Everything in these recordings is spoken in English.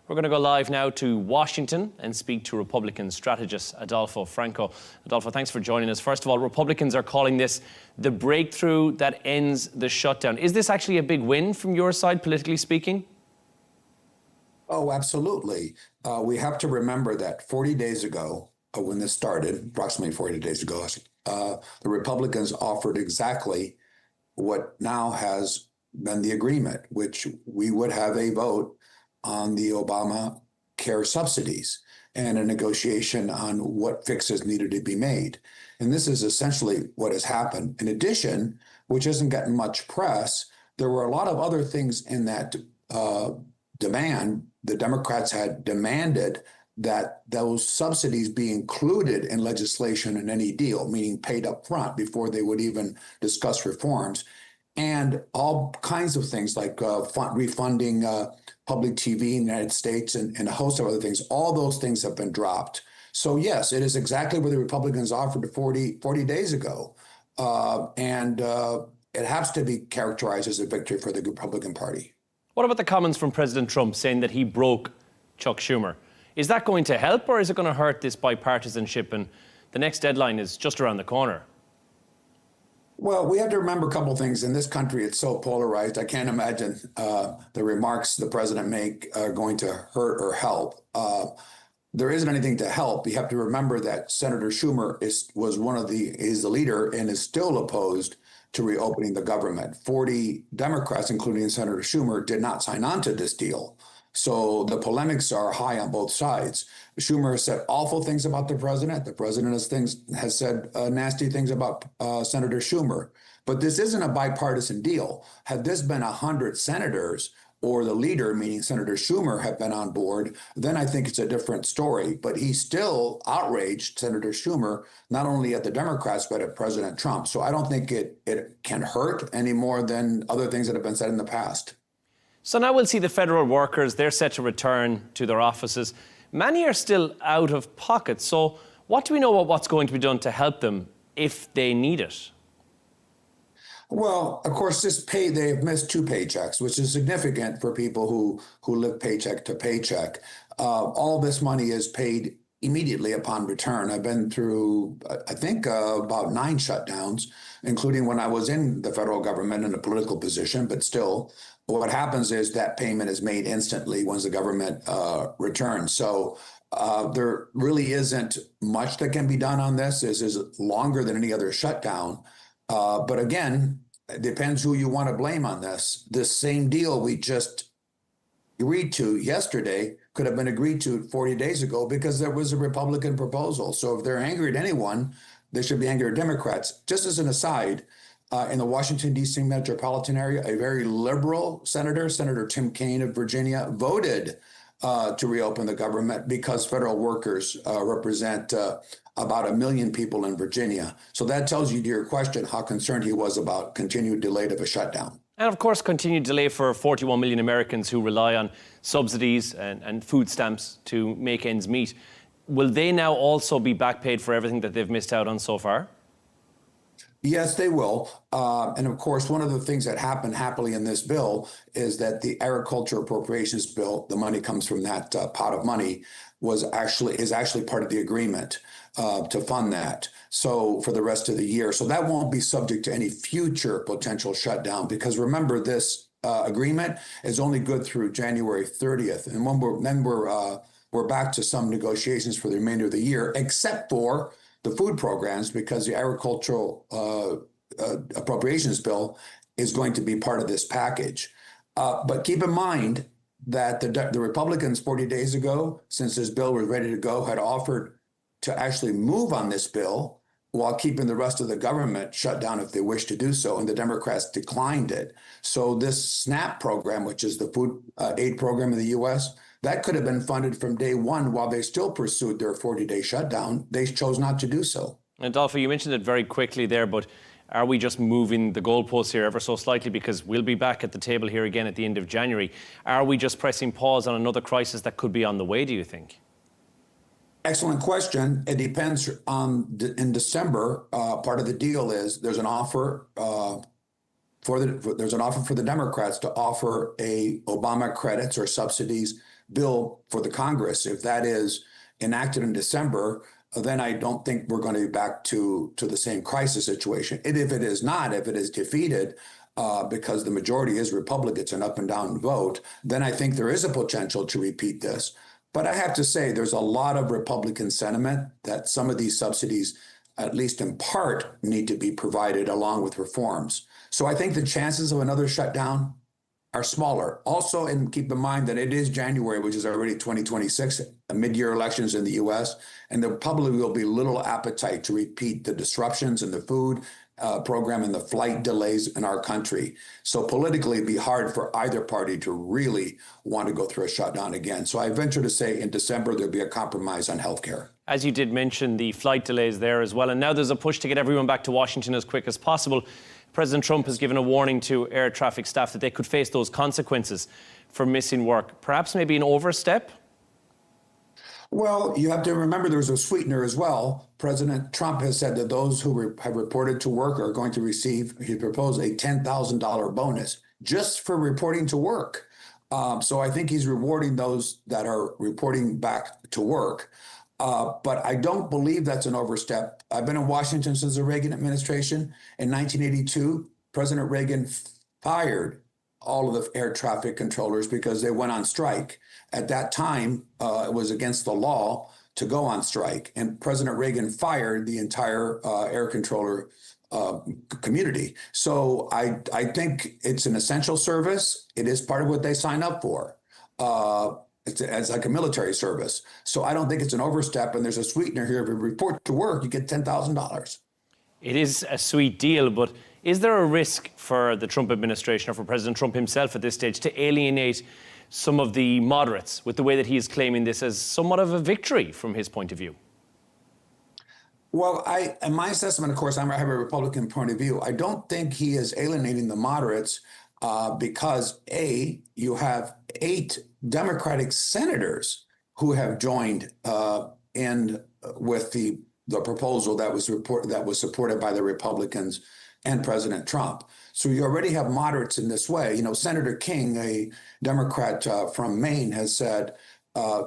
We're going to go live now to Washington and speak to Republican strategist Adolfo Franco. Adolfo, thanks for joining us. First of all, Republicans are calling this the breakthrough that ends the shutdown. Is this actually a big win from your side, politically speaking? Oh, absolutely. We have to remember that 40 days ago, when this started, approximately 40 days ago, the Republicans offered exactly what now has been the agreement, which we would have a vote on the Obama care subsidies and a negotiation on what fixes needed to be made. And this is essentially what has happened. In addition, which hasn't gotten much press, there were a lot of other things in that demand. The Democrats had demanded that those subsidies be included in legislation in any deal, meaning paid up front before they would even discuss reforms. And all kinds of things like refunding public TV in the United States and a host of other things. All those things have been dropped. So yes, it is exactly what the Republicans offered 40 days ago. It has to be characterized as a victory for the Republican Party. What about the comments from President Trump saying that he broke Chuck Schumer? Is that going to help, or is it going to hurt this bipartisanship? And the next deadline is just around the corner. Well, we have to remember a couple of things. In this country, it's so polarized. I can't imagine the remarks the president make are going to hurt or help. There isn't anything to help. You have to remember that Senator Schumer is the leader and is still opposed to reopening the government. 40 Democrats, including Senator Schumer, did not sign on to this deal. So the polemics are high on both sides. Schumer has said awful things about the president. The president has said nasty things about Senator Schumer. But this isn't a bipartisan deal. Had this been 100 senators or the leader, meaning Senator Schumer, have been on board, then I think it's a different story. But he still outraged Senator Schumer, not only at the Democrats, but at President Trump. So I don't think it can hurt any more than other things that have been said in the past. So now we'll see the federal workers. They're set to return to their offices. Many are still out of pocket. So what do we know about what's going to be done to help them if they need it? Well, of course, they have missed 2 paychecks, which is significant for people who live paycheck to paycheck. All this money is paid immediately upon return. I've been through, I think, about 9 shutdowns, including when I was in the federal government in a political position, but still. What happens is that payment is made instantly once the government returns. So there really isn't much that can be done on this. This is longer than any other shutdown. But again, it depends who you want to blame on this. This same deal we just agreed to yesterday could have been agreed to 40 days ago because there was a Republican proposal. So if they're angry at anyone, they should be angry at Democrats. Just as an aside, in the Washington, D.C. metropolitan area, a very liberal senator, Senator Tim Kaine of Virginia, voted to reopen the government because federal workers represent about 1 million people in Virginia. So that tells you, to your question, how concerned he was about continued delay of a shutdown. And of course, continued delay for 41 million Americans who rely on subsidies and food stamps to make ends meet. Will they now also be back paid for everything that they've missed out on so far? Yes, they will. And of course, one of the things that happened happily in this bill is that the agriculture appropriations bill, the money comes from that pot of money, is actually part of the agreement to fund that. So for the rest of the year. So that won't be subject to any future potential shutdown, because remember, this agreement is only good through January 30th. And we're back to some negotiations for the remainder of the year, except for the food programs, because the agricultural appropriations bill is going to be part of this package. But keep in mind that the Republicans 40 days ago, since this bill was ready to go, had offered to actually move on this bill while keeping the rest of the government shut down if they wish to do so, and the Democrats declined it. So this SNAP program, which is the food aid program in the U.S., that could have been funded from day one while they still pursued their 40-day shutdown. They chose not to do so. Adolfo, you mentioned it very quickly there, but are we just moving the goalposts here ever so slightly, because we'll be back at the table here again at the end of January? Are we just pressing pause on another crisis that could be on the way, do you think? Excellent question. It depends on in December. Part of the deal is there's an offer for the Democrats to offer a Obama credits or subsidies bill for the Congress, if that is enacted in December, then I don't think we're going to be back to the same crisis situation. And if it is not, if it is defeated, because the majority is Republican, it's an up and down vote, then I think there is a potential to repeat this. But I have to say, there's a lot of Republican sentiment that some of these subsidies, at least in part, need to be provided along with reforms. So I think the chances of another shutdown are smaller. Also, and keep in mind that it is January, which is already 2026, mid-year elections in the U.S., and there probably will be little appetite to repeat the disruptions in the food program and the flight delays in our country. So politically, it'd be hard for either party to really want to go through a shutdown again. So I venture to say in December, there'll be a compromise on healthcare. As you did mention, the flight delays there as well. And now there's a push to get everyone back to Washington as quick as possible. President Trump has given a warning to air traffic staff that they could face those consequences for missing work. Perhaps maybe an overstep? Well, you have to remember there's a sweetener as well. President Trump has said that those who have reported to work are going to receive, he proposed a $10,000 bonus just for reporting to work. So I think he's rewarding those that are reporting back to work. But I don't believe that's an overstep. I've been in Washington since the Reagan administration. In 1982, President Reagan fired all of the air traffic controllers because they went on strike. At that time, it was against the law to go on strike. And President Reagan fired the entire air controller community. So I think it's an essential service. It is part of what they sign up for. It's like a military service. So I don't think it's an overstep. And there's a sweetener here. If you report to work, you get $10,000. It is a sweet deal, but is there a risk for the Trump administration or for President Trump himself at this stage to alienate some of the moderates with the way that he is claiming this as somewhat of a victory from his point of view? Well, in my assessment, of course, I have a Republican point of view. I don't think he is alienating the moderates because, A, you have 8 Democratic senators who have joined in with the proposal that was supported by the Republicans and President Trump. So you already have moderates in this way. You know, Senator King, a Democrat from Maine, has said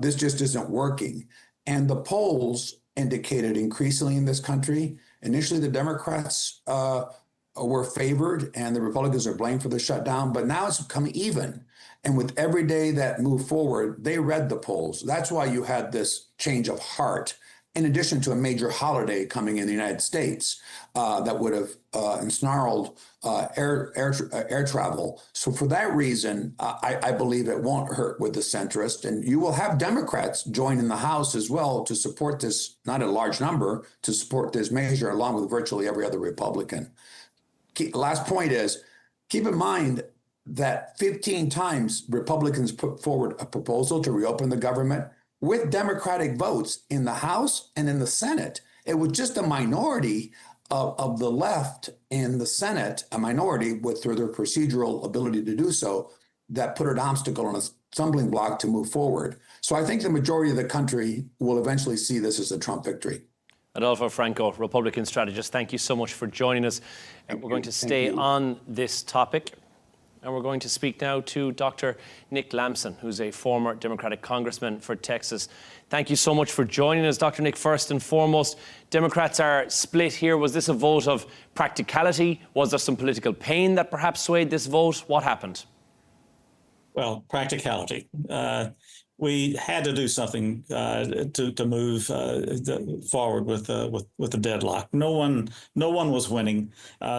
this just isn't working. And the polls indicated increasingly in this country, initially the Democrats were favored and the Republicans are blamed for the shutdown, but now it's become even. And with every day that moved forward, they read the polls. That's why you had this change of heart, in addition to a major holiday coming in the United States that would have ensnarled air travel. So for that reason, I believe it won't hurt with the centrist. And you will have Democrats join in the House as well to support this, not a large number, to support this measure along with virtually every other Republican. Last point is, keep in mind that 15 times Republicans put forward a proposal to reopen the government with Democratic votes in the House and in the Senate. It was just a minority of the left in the Senate, a minority with through their procedural ability to do so, that put an obstacle on a stumbling block to move forward. So I think the majority of the country will eventually see this as a Trump victory. Adolfo Franco, Republican strategist, thank you so much for joining us. We're going to stay on this topic. And we're going to speak now to Dr. Nick Lampson, who's a former Democratic Congressman for Texas. Thank you so much for joining us, Dr. Nick. First and foremost, Democrats are split here. Was this a vote of practicality? Was there some political pain that perhaps swayed this vote? What happened? Well, practicality. We had to do something to move forward with the deadlock. No one was winning.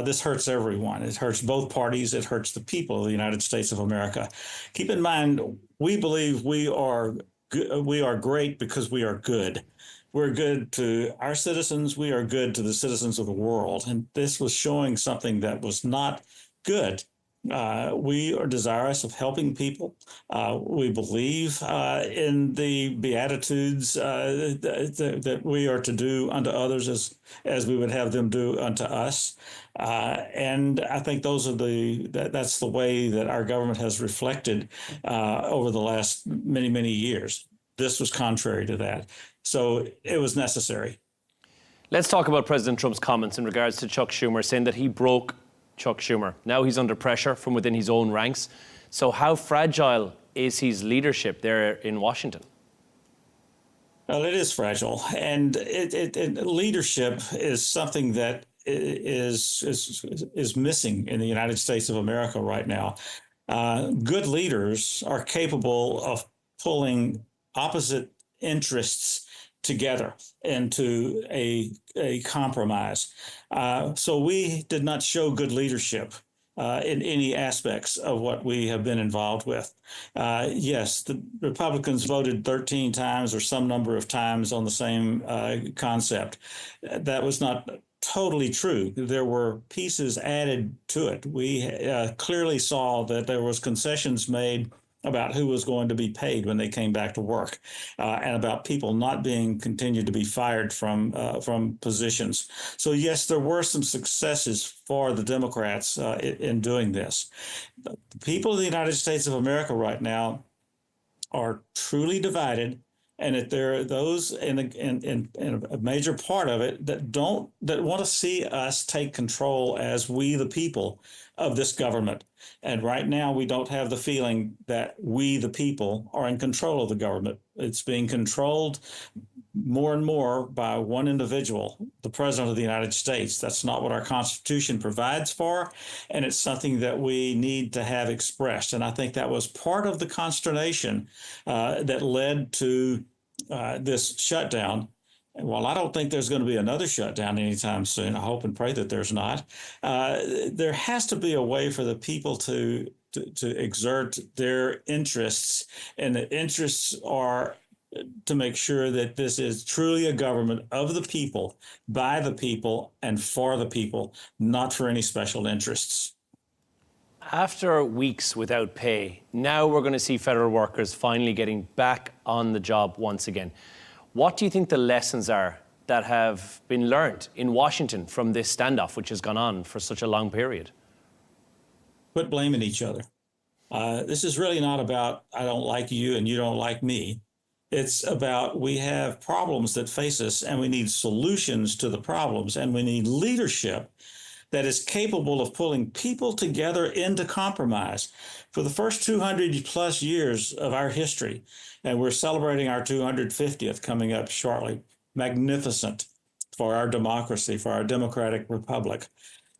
This hurts everyone. It hurts both parties. It hurts the people of the United States of America. Keep in mind, we believe we are great because we are good. We're good to our citizens. We are good to the citizens of the world. And this was showing something that was not good. We are desirous of helping people. We believe in the Beatitudes that we are to do unto others as we would have them do unto us. And I think that's the way that our government has reflected over the last many, many years. This was contrary to that. So it was necessary. Let's talk about President Trump's comments in regards to Chuck Schumer, saying that he broke Chuck Schumer. Now he's under pressure from within his own ranks. So how fragile AC's leadership there in Washington? Well, it is fragile, and leadership is something that is missing in the United States of America right now. Good leaders are capable of pulling opposite interests together into a compromise. So we did not show good leadership in any aspects of what we have been involved with. Yes, the Republicans voted 13 times or some number of times on the same concept. That was not totally true. There were pieces added to it. We clearly saw that there was concessions made about who was going to be paid when they came back to work, and about people not being continued to be fired from positions. So yes, there were some successes for the Democrats in doing this. The people of the United States of America right now are truly divided, and that there are those in a major part of it that want to see us take control as we the people of this government. And right now, we don't have the feeling that we the people are in control of the government. It's being controlled more and more by one individual, the President of the United States. That's not what our Constitution provides for, and it's something that we need to have expressed. And I think that was part of the consternation that led to this shutdown. And while I don't think there's going to be another shutdown anytime soon, I hope and pray that there's not, there has to be a way for the people to exert their interests, and the interests are to make sure that this is truly a government of the people, by the people, and for the people, not for any special interests. After weeks without pay, now we're going to see federal workers finally getting back on the job once again. What do you think the lessons are that have been learned in Washington from this standoff, which has gone on for such a long period? Quit blaming each other. This is really not about I don't like you and you don't like me. It's about we have problems that face us, and we need solutions to the problems, and we need leadership that is capable of pulling people together into compromise. For the first 200 plus years of our history, and we're celebrating our 250th coming up shortly, magnificent for our democracy, for our democratic republic.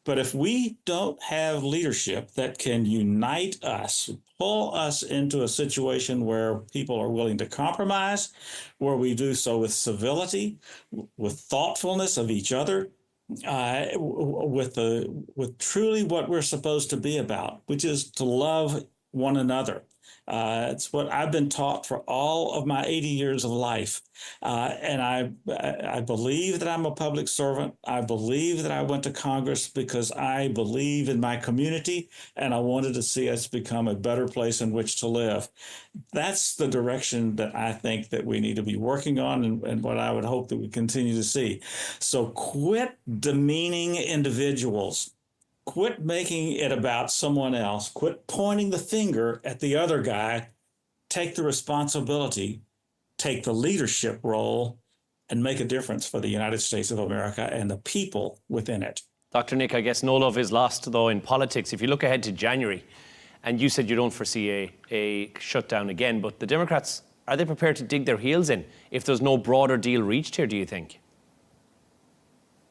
But if we don't have leadership that can unite us, pull us into a situation where people are willing to compromise, where we do so with civility, with thoughtfulness of each other, with truly what we're supposed to be about, which is to love one another. It's what I've been taught for all of my 80 years of life. And I believe that I'm a public servant. I believe that I went to Congress because I believe in my community, and I wanted to see us become a better place in which to live. That's the direction that I think that we need to be working on, and what I would hope that we continue to see. So quit demeaning individuals. Quit making it about someone else. Quit pointing the finger at the other guy. Take the responsibility, take the leadership role, and make a difference for the United States of America and the people within it. Dr. Nick, I guess no love is lost, though, in politics. If you look ahead to January, and you said you don't foresee a shutdown again, but the Democrats, are they prepared to dig their heels in if there's no broader deal reached here, do you think?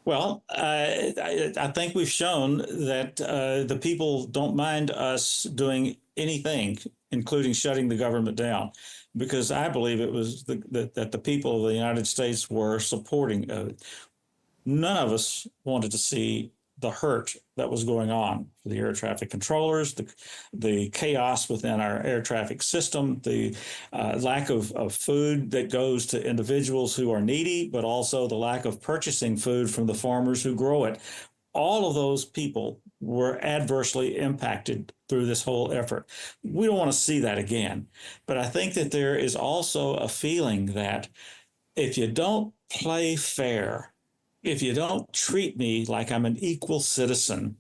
Well, I think we've shown that the people don't mind us doing anything, including shutting the government down, because I believe it was that the people of the United States were supporting it. None of us wanted to see the hurt that was going on for the air traffic controllers, the chaos within our air traffic system, the lack of food that goes to individuals who are needy, but also the lack of purchasing food from the farmers who grow it. All of those people were adversely impacted through this whole effort. We don't want to see that again. But I think that there is also a feeling that if you don't play fair, if you don't treat me like I'm an equal citizen,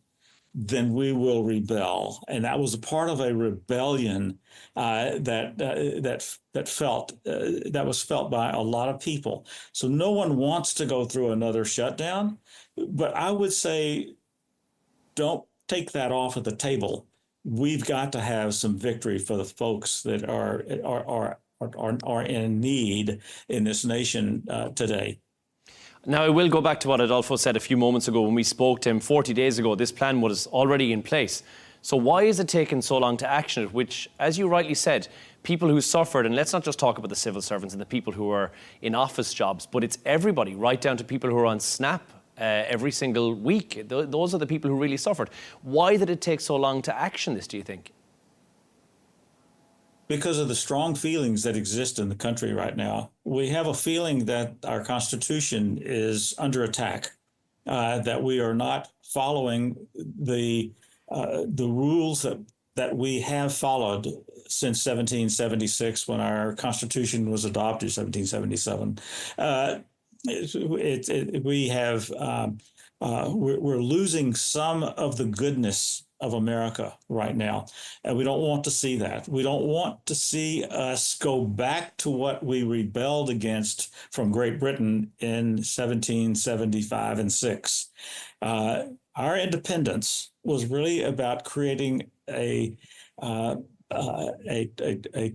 then we will rebel. And that was a part of a rebellion that was felt by a lot of people. So no one wants to go through another shutdown. But I would say, don't take that off of the table, we've got to have some victory for the folks that are in need in this nation today. Now, I will go back to what Adolfo said a few moments ago when we spoke to him 40 days ago. This plan was already in place. So why is it taking so long to action it, which, as you rightly said, people who suffered, and let's not just talk about the civil servants and the people who are in office jobs, but it's everybody, right down to people who are on SNAP every single week. Those are the people who really suffered. Why did it take so long to action this, do you think? Because of the strong feelings that exist in the country right now. We have a feeling that our Constitution is under attack, that we are not following the rules that we have followed since 1776, when our Constitution was adopted, 1777. We're losing some of the goodness of America right now. And we don't want to see that. We don't want to see us go back to what we rebelled against from Great Britain in 1775 and 6. Our independence was really about creating a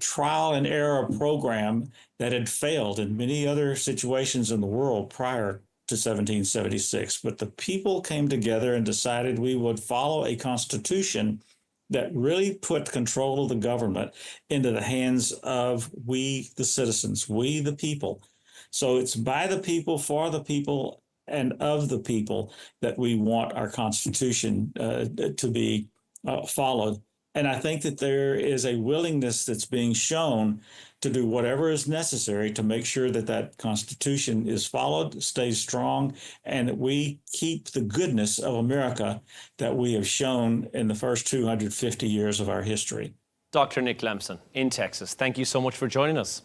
trial and error program that had failed in many other situations in the world prior to 1776. But the people came together and decided we would follow a constitution that really put control of the government into the hands of we, the citizens, we, the people. So it's by the people, for the people, and of the people that we want our Constitution to be followed. And I think that there is a willingness that's being shown to do whatever is necessary to make sure that that Constitution is followed, stays strong, and that we keep the goodness of America that we have shown in the first 250 years of our history. Dr. Nick Lampson in Texas, thank you so much for joining us.